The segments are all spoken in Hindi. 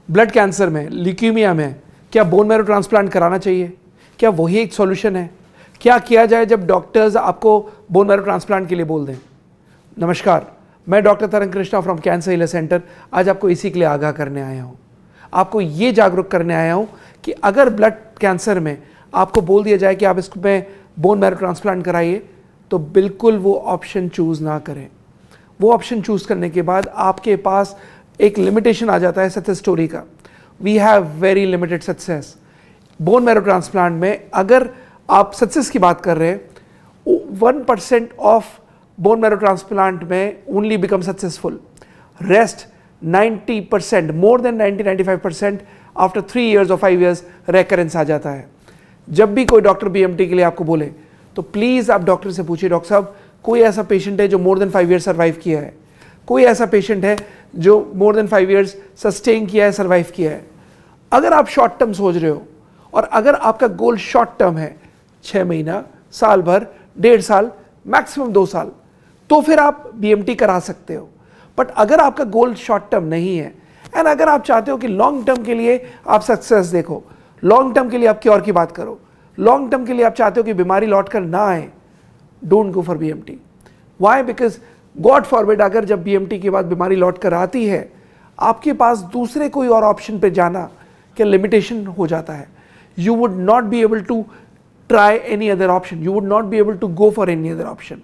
ब्लड कैंसर में, ल्यूकीमिया में क्या बोन मैरो ट्रांसप्लांट कराना चाहिए? क्या वही एक सॉल्यूशन है? क्या किया जाए जब डॉक्टर्स आपको बोन मैरो ट्रांसप्लांट के लिए बोल दें? नमस्कार, मैं डॉक्टर तरंग Krishna from cancer healer centre आज आपको इसी के लिए आगाह करने आया हूँ। आपको ये जागरूक करने आया हूँ कि अगर ब्लड कैंसर में आपको बोल दिया जाए कि आप इसमें बोन मैरो ट्रांसप्लांट कराइए, तो बिल्कुल वो ऑप्शन चूज़ ना करें। वो ऑप्शन चूज़ करने के बाद आपके पास एक लिमिटेशन आ जाता है सक्सेस स्टोरी का। We have very limited success. Bone marrow transplant में अगर आप सक्सेस की बात कर रहे हैं, 1% ऑफ बोन मैरो ट्रांसप्लांट में only become successful. Rest 90%, more than 90-95% after 3 years और 5 years रेकरेंस आ जाता है। जब भी कोई डॉक्टर बीएमटी के लिए आपको बोले तो प्लीज़ आप डॉक्टर से पूछिए, डॉक्टर साहब कोई ऐसा पेशेंट है जो मोर देन 5 years सर्वाइव किया है? कोई ऐसा पेशेंट है जो मोर देन 5 years सस्टेन किया है, सर्वाइव किया है? अगर आप शॉर्ट टर्म सोच रहे हो और अगर आपका गोल शॉर्ट टर्म है, 6 महीना, साल भर, 1.5 साल, मैक्सिमम 2 साल, तो फिर आप बीएमटी करा सकते हो। बट अगर आपका गोल शॉर्ट टर्म नहीं है एंड अगर आप चाहते हो कि लॉन्ग टर्म के लिए आप सक्सेस देखो, लॉन्ग टर्म के लिए आप क्योर की बात करो, लॉन्ग टर्म के लिए आप चाहते हो कि बीमारी लौट कर ना आए, don't go for BMT. Why? Because God forbid अगर जब बीएमटी के बाद बीमारी लौट कर आती है, आपके पास दूसरे कोई और ऑप्शन पे जाना के लिमिटेशन हो जाता है। You would not be able to try any other option, you would not be able to go for any other option.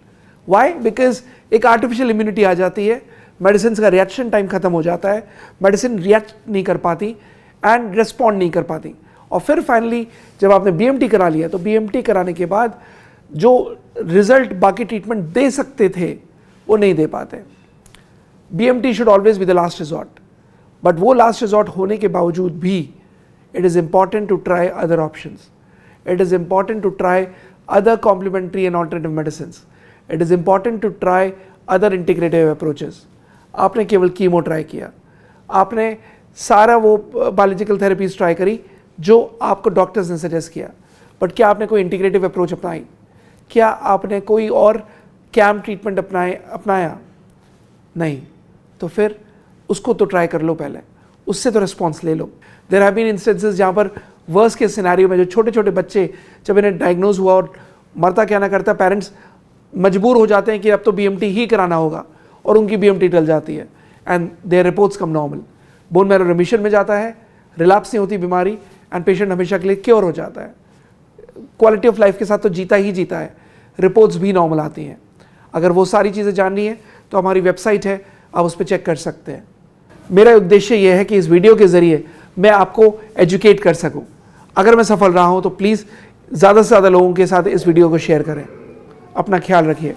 Why? Because एक आर्टिफिशियल इम्यूनिटी आ जाती है, मेडिसिन का रिएक्शन टाइम खत्म हो जाता है, मेडिसिन रिएक्ट नहीं कर पाती एंड रिस्पॉन्ड नहीं कर पाती। और फिर फाइनली जब आपने बीएमटी करा लिया तो बीएमटी कराने के बाद जो रिजल्ट बाकी ट्रीटमेंट दे सकते थे वो नहीं दे पाते। BMT should always be the last resort, but वो लास्ट रिजॉर्ट होने के बावजूद भी it is important to try other options. It is important to try other complementary and alternative medicines. It is important to try other integrative approaches. आपने केवल कीमो ट्राई किया, आपने सारा वो बायोलॉजिकल थेरेपीज ट्राई करी जो आपको डॉक्टर्स ने सजेस्ट किया, बट क्या आपने कोई इंटीग्रेटिव अप्रोच अपनाई? क्या आपने कोई और कैम ट्रीटमेंट अपनाया? नहीं। तो फिर उसको तो ट्राई कर लो पहले, उससे तो रिस्पॉन्स ले लो। देयर हैव बीन इंस्टेंसेस जहाँ पर वर्स्ट के सिनेरियो में जो छोटे छोटे बच्चे जब इन्हें डायग्नोज हुआ और मरता क्या ना करता, पेरेंट्स मजबूर हो जाते हैं कि अब तो बीएमटी ही कराना होगा और उनकी बीएमटी टल जाती है and their reports come normal. Bone marrow remission में जाता है, रिलैप्स नहीं होती बीमारी एंड पेशेंट हमेशा के लिए क्योर हो जाता है। क्वालिटी ऑफ लाइफ के साथ तो जीता ही जीता है, रिपोर्ट्स भी नॉर्मल आती हैं। अगर वो सारी चीज़ें जाननी है तो हमारी वेबसाइट है, आप उस पर चेक कर सकते हैं। मेरा उद्देश्य यह है कि इस वीडियो के ज़रिए मैं आपको एजुकेट कर सकूं। अगर मैं सफल रहा हूं तो प्लीज़ ज़्यादा से ज़्यादा लोगों के साथ इस वीडियो को शेयर करें। अपना ख्याल रखिए।